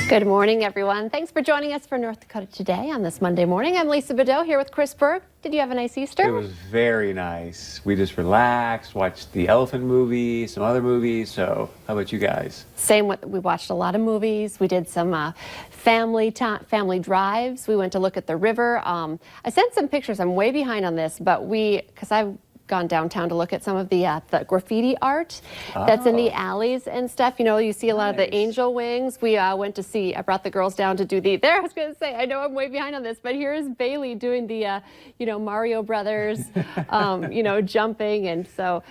Good morning, everyone. Thanks for joining us for North Dakota Today on this Monday morning. I'm Lisa Bedeau here with Chris Berg. Did you have a nice Easter? It was very nice. We just relaxed, watched the elephant movie, some other movies. So how about you guys? Same. We watched a lot of movies. We did some family drives. We went to look at the river. I sent some pictures. I'm way behind on this, but because I've gone downtown to look at some of the graffiti art that's in the alleys and stuff. You know, you see a lot of the angel wings. We went to see, I brought the girls down to do I was going to say, I know I'm way behind on this, but here's Bailey doing the, Mario Brothers, jumping. And so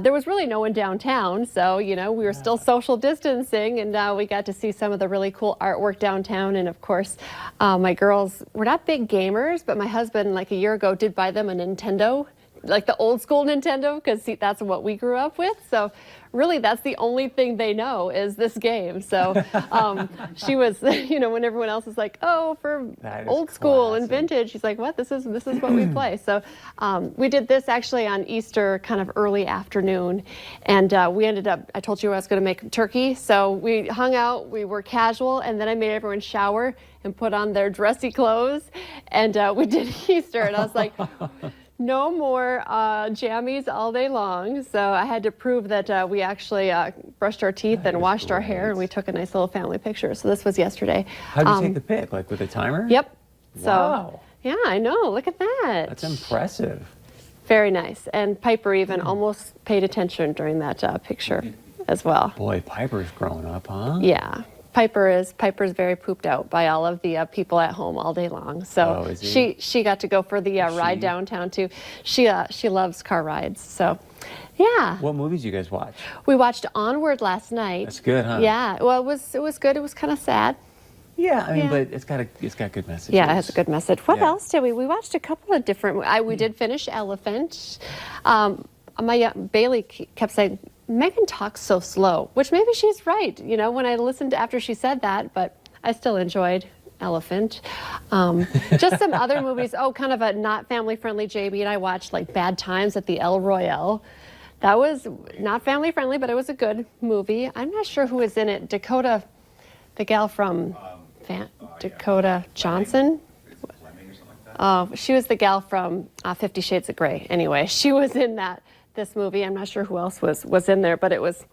there was really no one downtown. So, we were still social distancing, and we got to see some of the really cool artwork downtown. And of course, my girls were not big gamers, but my husband, like a year ago, did buy them a Nintendo, like the old school Nintendo, because that's what we grew up with. So really, that's the only thing they know is this game. So she was, when everyone else is like, oh, for old school and vintage, she's like, what? This is what we play. So we did this actually on Easter, kind of early afternoon, and we ended up, I told you I was going to make turkey. So we hung out, we were casual, and then I made everyone shower and put on their dressy clothes, and we did Easter, and I was like, no more jammies all day long. So I had to prove that we actually brushed our teeth and washed our hair, and we took a nice little family picture. So this was yesterday. How did you take the pic? Like with a timer? Yep. Wow. So, yeah, I know. Look at that. That's impressive. Very nice. And Piper even almost paid attention during that picture as well. Boy, Piper's growing up, huh? Yeah. Piper's very pooped out by all of the people at home all day long. So she got to go for the ride downtown too. She loves car rides. So yeah. What movies did you guys watch? We watched Onward last night. That's good, huh? Yeah. Well, it was good. It was kind of sad. Yeah, I mean, but it's got good messages. Yeah, it has a good message. What else did we? We watched a couple of different. We did finish Elephant. Bailey kept saying, Megan talks so slow, which maybe she's right, when I listened after she said that, but I still enjoyed Elephant. Just some other movies. Oh, kind of a not family-friendly. JB and I watched like Bad Times at the El Royale. That was not family-friendly, but it was a good movie. I'm not sure who was in it. Dakota, the gal from Dakota Johnson. She was the gal from 50 Shades of Grey. Anyway, she was in this movie. I'm not sure who else was in there, but it was,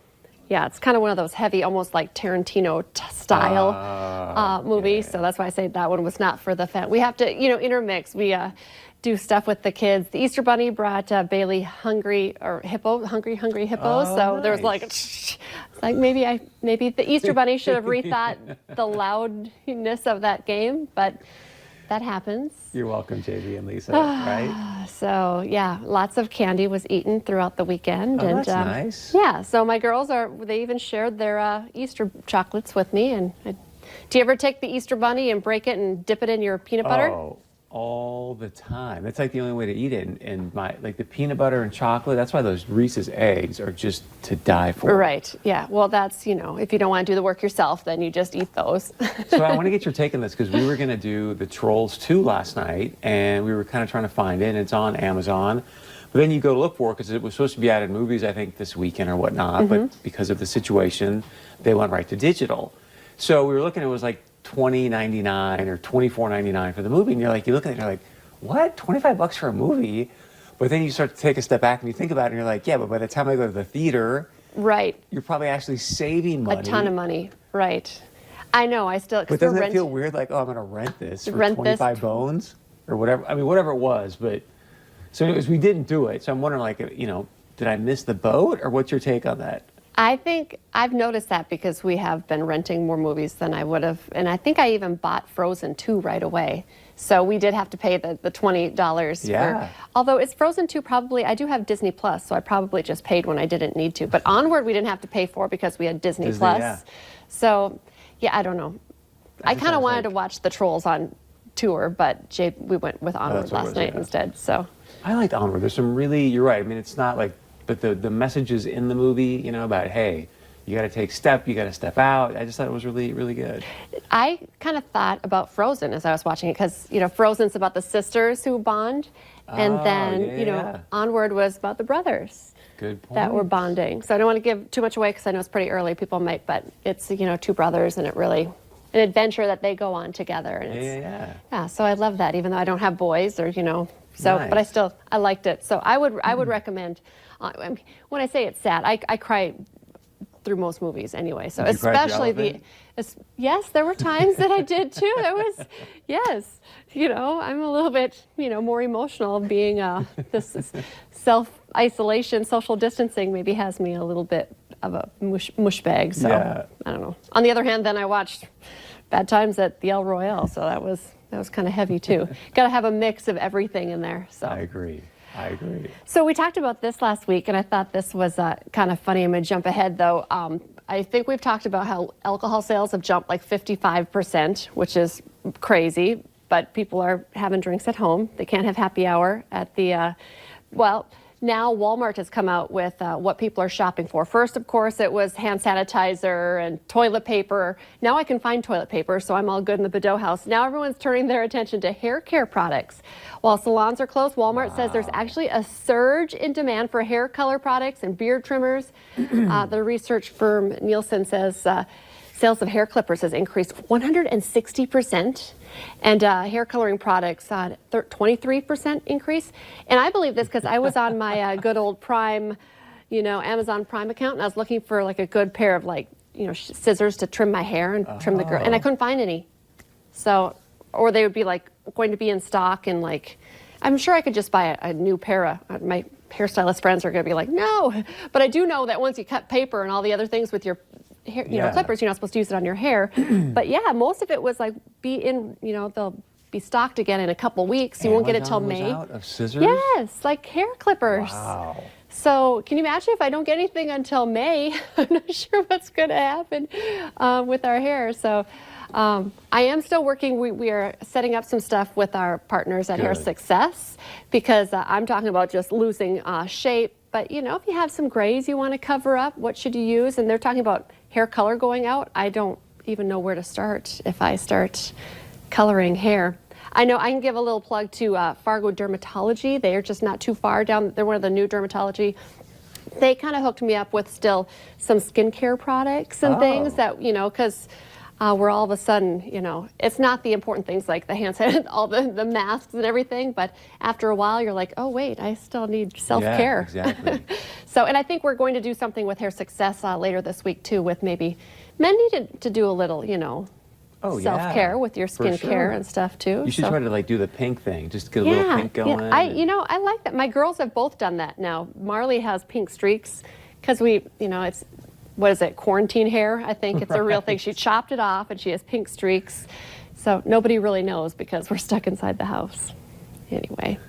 it's kind of one of those heavy, almost like Tarantino style movies. So that's why I say that one was not for the fan. We have to, intermix. We do stuff with the kids. The Easter Bunny brought Bailey hungry hippos. So there was like maybe the Easter Bunny should have rethought the loudness of that game, but that happens. You're welcome, JB and Lisa, right? So, yeah, lots of candy was eaten throughout the weekend. Oh, that's nice. Yeah, so my girls they even shared their Easter chocolates with me. And do you ever take the Easter Bunny and break it and dip it in your peanut butter? Oh, all the time. That's like the only way to eat it. And like the peanut butter and chocolate, that's why those Reese's eggs are just to die for. Right, yeah. Well, that's, if you don't want to do the work yourself, then you just eat those. So I want to get your take on this, because we were going to do the Trolls 2 last night, and we were kind of trying to find it, and it's on Amazon. But then you go to look for it, because it was supposed to be out in movies, I think, this weekend or whatnot. But because of the situation, they went right to digital. So we were looking, it was like $20.99 or $24.99 for the movie, and you look at it and you're like, what? $25 for a movie? But then you start to take a step back and you think about it, and you're like, yeah, but by the time I go to the theater, right, you're probably actually saving money. A ton of money, right. I know, But doesn't it feel weird, like, oh, I'm going to rent this for 25 bones? Or whatever, I mean, whatever it was, but, so anyways, we didn't do it. So I'm wondering, like, did I miss the boat, or what's your take on that? I think I've noticed that because we have been renting more movies than I would have. And I think I even bought Frozen 2 right away. So we did have to pay the $20 for, although it's Frozen 2 probably, I do have Disney Plus, so I probably just paid when I didn't need to. But Onward we didn't have to pay for because we had Disney Plus. Yeah. So, yeah, I don't know. I kind of wanted to watch the Trolls on tour, but we went with Onward last night instead. So I liked Onward. There's some really, you're right. I mean, it's not like, but the messages in the movie, about, hey, you got to take you got to step out. I just thought it was really, really good. I kind of thought about Frozen as I was watching it, because, Frozen's about the sisters who bond. And then, Onward was about the brothers. Good point. That were bonding. So I don't want to give too much away because I know it's pretty early. People might, but it's, two brothers, and it really an adventure that they go on together. And yeah. So I love that, even though I don't have boys or, so, Nice. but I liked it. So I would recommend, I mean, when I say it's sad, I cry through most movies anyway. So Did you cry at the especially elephant? yes, there were times that I did too. Yes, I'm a little bit, more emotional being, this self-isolation, social distancing maybe has me a little bit of a mush bag. So Yeah. I don't know. On the other hand, then I watched Bad Times at the El Royale. So that was kind of heavy too. Got to have a mix of everything in there. So I agree. So we talked about this last week, and I thought this was kind of funny. I'm going to jump ahead, though. I think we've talked about how alcohol sales have jumped like 55%, which is crazy, but people are having drinks at home. They can't have happy hour at the, now Walmart has come out with what people are shopping for. First, of course, it was hand sanitizer and toilet paper. Now I can find toilet paper, so I'm all good in the Bedeau house. Now everyone's turning their attention to hair care products. While salons are closed, Walmart says there's actually a surge in demand for hair color products and beard trimmers. The research firm Nielsen says sales of hair clippers has increased 160%. And hair coloring products, 23% increase. And I believe this because I was on my good old Prime, Amazon Prime account, and I was looking for like a good pair of scissors to trim my hair and trim the girl, and I couldn't find any. So, or they would be like going to be in stock, and I'm sure I could just buy a new pair of, my hairstylist friends are going to be like, no. But I do know that once you cut paper and all the other things with your hair, clippers, you're not supposed to use it on your hair. But yeah, most of it was they'll be stocked again in a couple weeks. You won't get it till May. Out of scissors? Yes, like hair clippers. Wow. So can you imagine if I don't get anything until May? I'm not sure what's going to happen with our hair. So I am still working. We are setting up some stuff with our partners at Hair Success, because I'm talking about just losing shape. But if you have some grays you want to cover up, what should you use? And they're talking about hair color going out. I don't even know where to start if I start coloring hair. I know I can give a little plug to Fargo Dermatology. They are just not too far down. They're one of the new dermatology. They kind of hooked me up with still some skincare products and things that, because we're all of a sudden, it's not the important things like the hand sanitizer, all the masks and everything, but after a while you're like, oh wait, I still need self-care. Yeah, exactly. So, and I think we're going to do something with Hair Success later this week too, with maybe men need to do a little, self-care with your skincare and stuff too. You should try to do the pink thing, just get a little pink going. Yeah, I like that. My girls have both done that now. Marley has pink streaks because it's, what is it, quarantine hair? I think it's a real thing. She chopped it off and she has pink streaks. So nobody really knows because we're stuck inside the house. Anyway.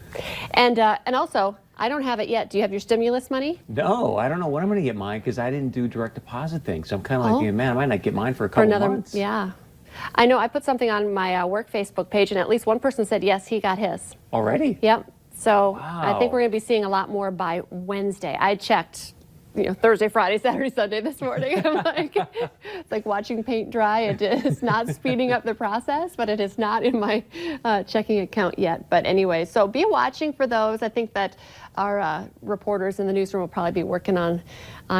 And also, I don't have it yet. Do you have your stimulus money? No, I don't know when I'm going to get mine because I didn't do direct deposit thing. So I'm kind of man, I might not get mine for a couple months. Yeah. I know I put something on my work Facebook page, and at least one person said, yes, he got his. Already? Yep. So wow. I think we're going to be seeing a lot more by Wednesday. I checked Thursday, Friday, Saturday, Sunday this morning. I'm like, it's like watching paint dry. It is not speeding up the process, but it is not in my checking account yet. But anyway, so be watching for those. I think that our reporters in the newsroom will probably be working on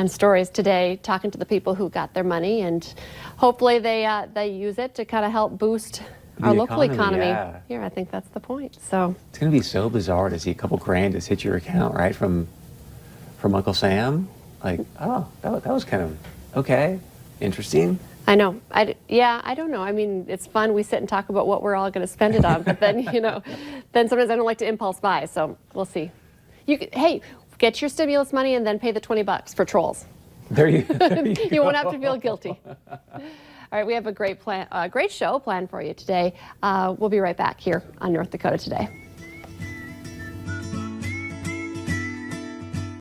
stories today, talking to the people who got their money, and hopefully they use it to kind of help boost our local economy. Yeah. Here, I think that's the point. So it's going to be so bizarre to see a couple grand just hit your account, right, from Uncle Sam. Like, oh, that was kind of okay, interesting. I know. I don't know. I mean, it's fun. We sit and talk about what we're all going to spend it on, but then, then sometimes I don't like to impulse buy, so we'll see. Hey, get your stimulus money and then pay the $20 for Trolls. There you You won't have to feel guilty. All right, we have a great show planned for you today. We'll be right back here on North Dakota Today.